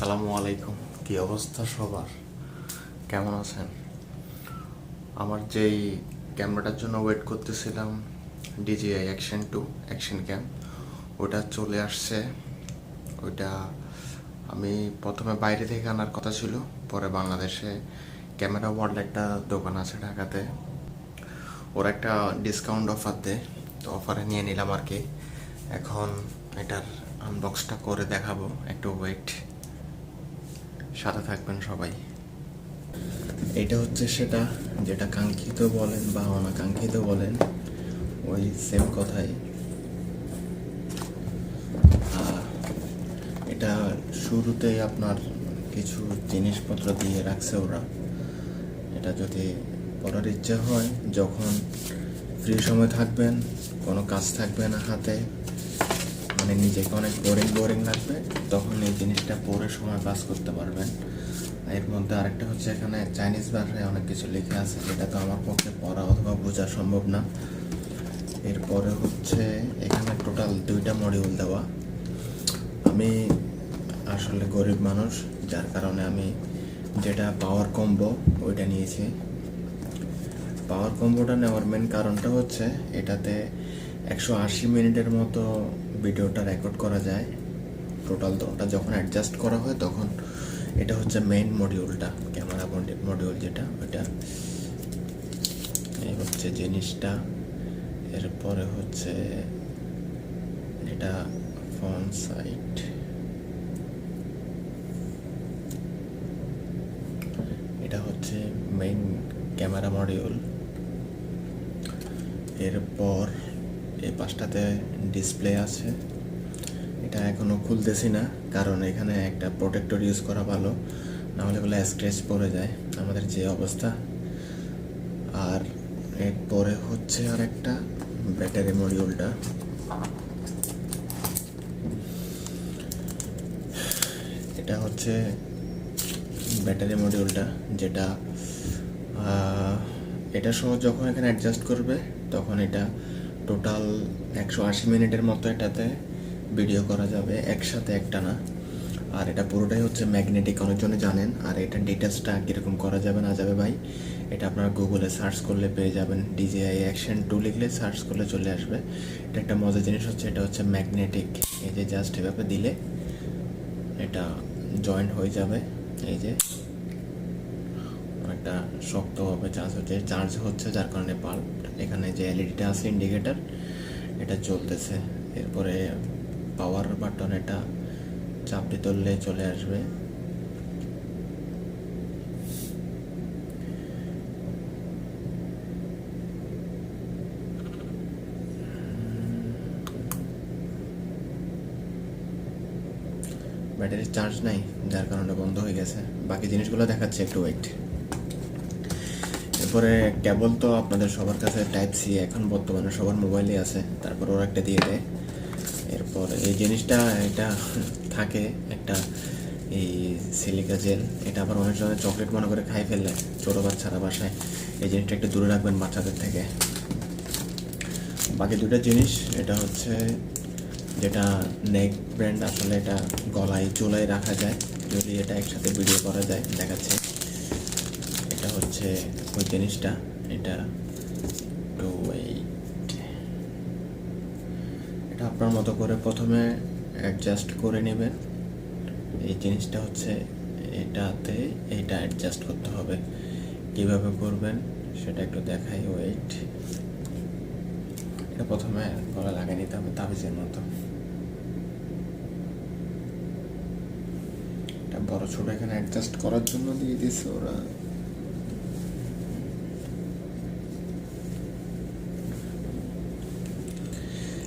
আসসালামু আলাইকুম। কি অবস্থা সবার, কেমন আছেন? আমার যেই ক্যামেরাটার জন্য ওয়েট করতেছিলাম, ডিজি অ্যাকশন 2 অ্যাকশন ক্যাম, ওটা চলে আসছে। ওইটা আমি প্রথমে বাইরে থেকে আনার কথা ছিল, পরে বাংলাদেশে ক্যামেরা ওয়ার্ল্ড একটা দোকান আছে ঢাকাতে, ওরা একটা ডিসকাউন্ট অফার দেয়, তো অফারে নিয়ে নিলাম আর কি। এখন এটার আনবক্সটা করে দেখাবো, একটু ওয়েট, সাথে থাকবেন সবাই। এটা হচ্ছে সেটা যেটা কাঙ্ক্ষিত বলেন বা অনাকাঙ্ক্ষিত বলেন, ওই সেম কথাই। এটা শুরুতেই আপনার কিছু জিনিসপত্র দিয়ে রাখছে ওরা। এটা যদি পড়ার ইচ্ছা হয়, যখন ফ্রি সময় থাকবেন, কোনো কাজ থাকবে না হাতে, মানে নিজেকে অনেক বোরিং লাগবে, তখন এই জিনিসটা পড়ে সময় পাস করতে পারবেন। এর মধ্যে আরেকটা হচ্ছে, এখানে চাইনিজ ভাষায় অনেক কিছু লেখা আছে, যেটা তো আমার পক্ষে পড়া অথবা বোঝা সম্ভব না। এরপরে হচ্ছে এখানে টোটাল 2টা মডিউল দেওয়া। আমি আসলে গরিব মানুষ, যার কারণে আমি যেটা পাওয়ার কম্বো ওইটা নিয়েছি। পাওয়ার কম্বোটা নেওয়ার মেন কারণটা হচ্ছে, এটাতে 180 মিনিটের মতো ভিডিওটা রেকর্ড করা যায় টোটাল। তো ওটা যখন অ্যাডজাস্ট করা হয় তখন, এটা হচ্ছে মেইন মডিউলটা, ক্যামেরা মডিউল যেটা, ওইটা এই হচ্ছে জিনিসটা। এরপরে হচ্ছে এটা ফ্রন্ট সাইড, এটা হচ্ছে মেইন ক্যামেরা মডিউল। এরপর এই পাশটাতে ডিসপ্লে আছে, এটা এখনও খুলতেছি না, কারণ এখানে একটা প্রোটেক্টর ইউজ করা ভালো, নাহলে এগুলো স্ক্র্যাচ পড়ে যায়, আমাদের যে অবস্থা। আর এরপরে হচ্ছে আর একটা ব্যাটারি মডিউলটা, এটা হচ্ছে ব্যাটারি মডিউলটা, যেটা এটা সহ যখন এখানে অ্যাডজাস্ট করবে তখন এটা টোটাল 180 মিনিটের মতো এটাতে ভিডিও করা যাবে একসাথে, একটা না। আর এটা পুরোটাই হচ্ছে ম্যাগনেটিক, অনেকজনে জানেন। আর এটা ডিটেলসটা কীরকম করা যাবে না যাবে ভাই, এটা আপনারা গুগলে সার্চ করলে পেয়ে যাবেন, ডিজি AE অ্যাকশন 2 লিখলে সার্চ করলে চলে আসবে। এটা একটা মজার জিনিস হচ্ছে, এটা হচ্ছে ম্যাগনেটিক। এই যে জাস্ট এভাবে দিলে এটা জয়েন্ট হয়ে যাবে, এই যে একটা শক্তভাবে চার্জ হচ্ছে, যার কারণে বাল্ব, এখানে যে এলইডিটা আছে ইন্ডিকেটার, এটা চলতেছে। এরপরে পাওয়ার বাটন, এটা চাপটি তুললে চলে আসবে। ব্যাটারি চার্জ নাই, যার কারণে বন্ধ হয়ে গেছে। বাকি জিনিসগুলো দেখাচ্ছে, একটু ওয়েট। এরপরে কেবল তো আপনাদের সবার কাছে টাইপ সি এখন বর্তমানে সবার মোবাইলে আছে, তারপর ওরা একটা দিয়ে দেয়। এরপর এই জিনিসটা, এটা থাকে একটা এই সিলিকা জেল, এটা আবার অনেক সময় চকলেট মনে করে খাই ফেললে, ছোটো বাচ্চারা বাসায়, এই জিনিসটা একটু দূরে রাখবেন বাচ্চাদের থেকে। বাকি দুটো জিনিস, এটা হচ্ছে যেটা নেক ব্যান্ড, আসলে এটা গলায় চুলায় রাখা যায় যদি এটা একসাথে ভিডিও করা যায়, দেখাচ্ছে। এটা হচ্ছে ওই জিনিসটা, এটা টু ওয়েট, এটা আপনার মতো করে প্রথমে অ্যাডজাস্ট করে নেবেন। এই জিনিসটা হচ্ছে এটাতে, এটা অ্যাডজাস্ট করতে হবে, কিভাবে করবেন সেটা একটু দেখাই। ওয়েট, এটা প্রথমে গলা লাগিয়ে নিতে হবে তাবিজের মতো। এটা বড় ছোট এখানে অ্যাডজাস্ট করার জন্য দিয়ে দিয়েছে ওরা।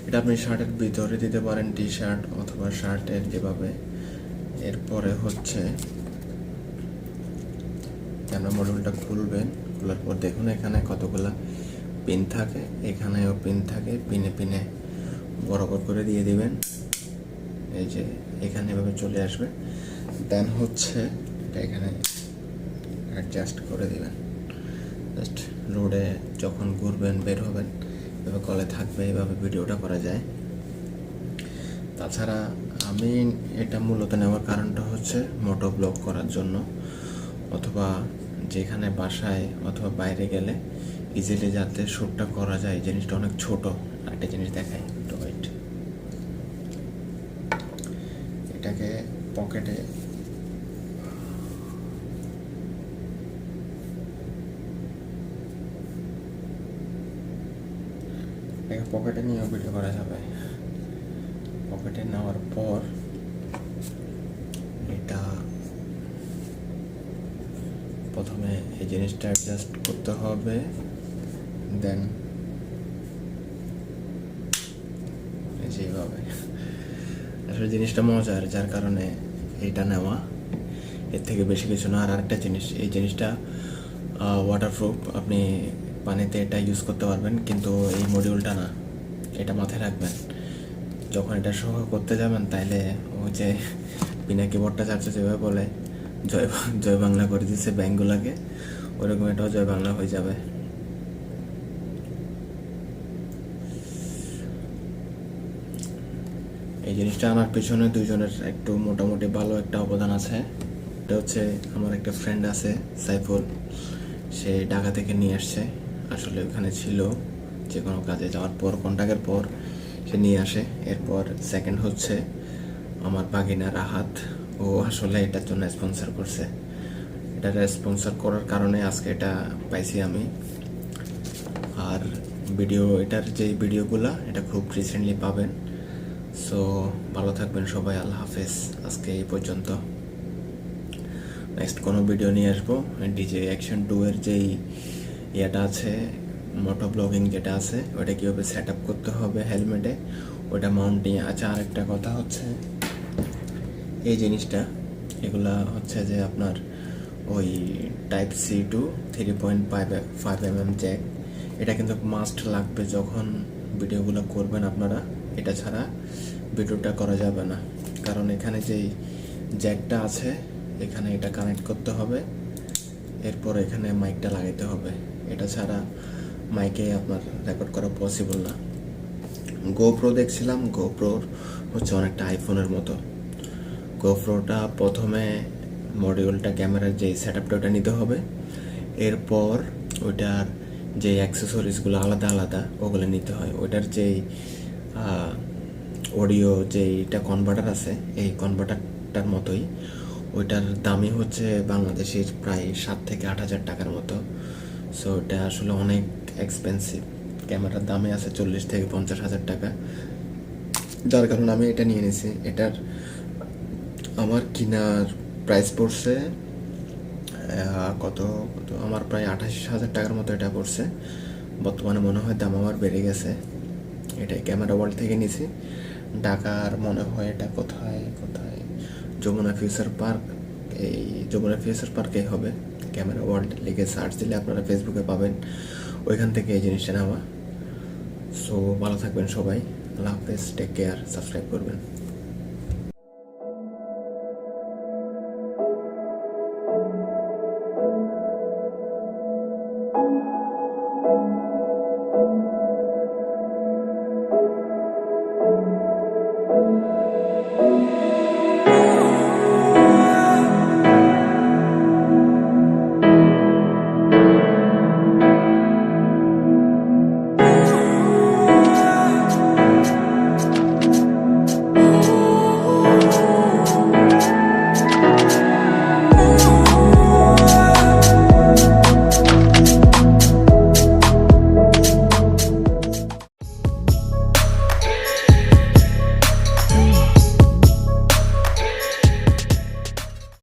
এটা আপনি শার্টের ভিতরে দিতে পারেন, টি শার্ট অথবা শার্টের যেভাবে। এরপরে হচ্ছে ক্যামেরা মডিউলটা খুলবেন, খোলার পর দেখুন এখানে কতগুলা পিন থাকে, এখানেও পিন থাকে, পিনে পিনে বরাবর করে দিয়ে দিবেন, এই যে এখানে এভাবে চলে আসবে। দেন হচ্ছে এটা এখানে অ্যাডজাস্ট করে দিবেন, জাস্ট রোডে যখন ঘুরবেন, বের হবেন, এভাবে কলে থাকবে, এভাবে ভিডিওটা করা যায়। তাছাড়া আমি এটা মূলত নেওয়ার কারণটা হচ্ছে মোটো ব্লগ করার জন্য, অথবা যেখানে বাসায় অথবা বাইরে গেলে ইজিলি যাতে শ্যুটটা করা যায়। জিনিসটা অনেক ছোট। একটা জিনিস দেখাই, একটু ওয়েট। এটাকে পকেটে নিয়ে ভিডিও করা যাবে। পকেটে নেওয়ার পর এটা প্রথমে এই জিনিসটা অ্যাডজাস্ট করতে হবে, দেন যেভাবে আসলে জিনিসটা মজার, যার কারণে এইটা নেওয়া। এর থেকে বেশি কিছু না। আর আরেকটা জিনিস, এই জিনিসটা ওয়াটারপ্রুফ, আপনি পানিতে এটা ইউজ করতে পারবেন, কিন্তু এই মডিউলটা না। এটা মাথায় রাখবেন যখন এটা সহ করতে যাবেন, তাইলে ওই যে পিনাকি ভট্টাচার্য যেভাবে বলে জয় বাংলা করে দিচ্ছে ব্যাঙ্কগুলোকে, ওরকম এটাও জয় বাংলা হয়ে যাবে। এই জিনিসটা আনার পিছনে দুইজনের একটু মোটামুটি ভালো একটা অবদান আছে। এটা হচ্ছে আমার একটা ফ্রেন্ড আছে সাইফুল, সে ঢাকা থেকে নিয়ে আসছে। আসলে ওখানে ছিল যে কোনো কাজে যাওয়ার পর, কন্ট্যাক্টের পর সে নিয়ে আসে। এরপর সেকেন্ড হচ্ছে আমার বাগিনা রাহাত, ও আসলে এটার জন্য স্পন্সর করছে। এটা স্পন্সর করার কারণে আজকে এটা পাইছি আমি। আর এটার যে ভিডিওগুলো এটা খুব রিসেন্টলি পাবেন। সো ভালো থাকবেন সবাই, আল্লাহ হাফেজ। আজকে এই পর্যন্ত। নেক্সট কোনো ভিডিও নিয়ে আসবো। ডিজে অ্যাকশন 2 এর যেই ইয়েটা আছে, মোটো ব্লগিং যেটা আছে, ওটা কীভাবে সেট আপ করতে হবে হেলমেটে, ওটা মাউন্ট নিয়ে। আচ্ছা, আরেকটা কথা হচ্ছে এই জিনিসটা, এগুলা হচ্ছে যে আপনার ওই টাইপ সি টু 3.5 mm জ্যাক, এটা কিন্তু মাস্ট লাগবে যখন ভিডিওগুলো করবেন আপনারা। এটা ছাড়া ভিডিওটা করা যাবে না, কারণ এখানে যেই জ্যাকটা আছে এখানে এটা কানেক্ট করতে হবে, এরপর এখানে মাইকটা লাগাইতে হবে। এটা ছাড়া মাইকে আপনার রেকর্ড করা পসিবল না। গোপ্রো দেখছিলাম, গোপ্রোর হচ্ছে অনেকটা আইফোনের মতো। গোপ্রোটা প্রথমে মডিউলটা, ক্যামেরার যে সেট আপটা ওটা নিতে হবে, এরপর ওইটার যে অ্যাক্সেসরিজগুলো আলাদা আলাদা ওগুলো নিতে হয়। ওইটার যেই অডিও যেইটা কনভার্টার আছে, এই কনভার্টারটার মতোই ওইটার দামই হচ্ছে বাংলাদেশের প্রায় 7 থেকে 8 হাজার টাকার মতো। সো এটা আসলে অনেক এক্সপেন্সিভ। ক্যামেরার দামে আছে 40 থেকে 50 হাজার টাকা, যার কারণে আমি এটা নিয়ে নিয়েছি। এটার আমার কেনার প্রাইস পড়ছে কত আমার প্রায় 28,000 টাকার মতো এটা পড়ছে। বর্তমানে মনে হয় দাম আমার বেড়ে গেছে। এটা ক্যামেরা ওয়ার্ল্ড থেকে নিয়েছি, ঢাকার মনে হয় এটা কোথায় যমুনা ফিউচার পার্ক, এই যমুনা ফিউচার পার্কেই হবে। ক্যামেরা ওয়ার্ল্ড লিখে সার্চ দিলে আপনারা ফেসবুকে পাবেন, ওইখান থেকে এই জিনিসটা নেওয়া। সো ভালো থাকবেন সবাই, আল্লাহ হাফেজ, টেক কেয়ার, সাবস্ক্রাইব করবেন।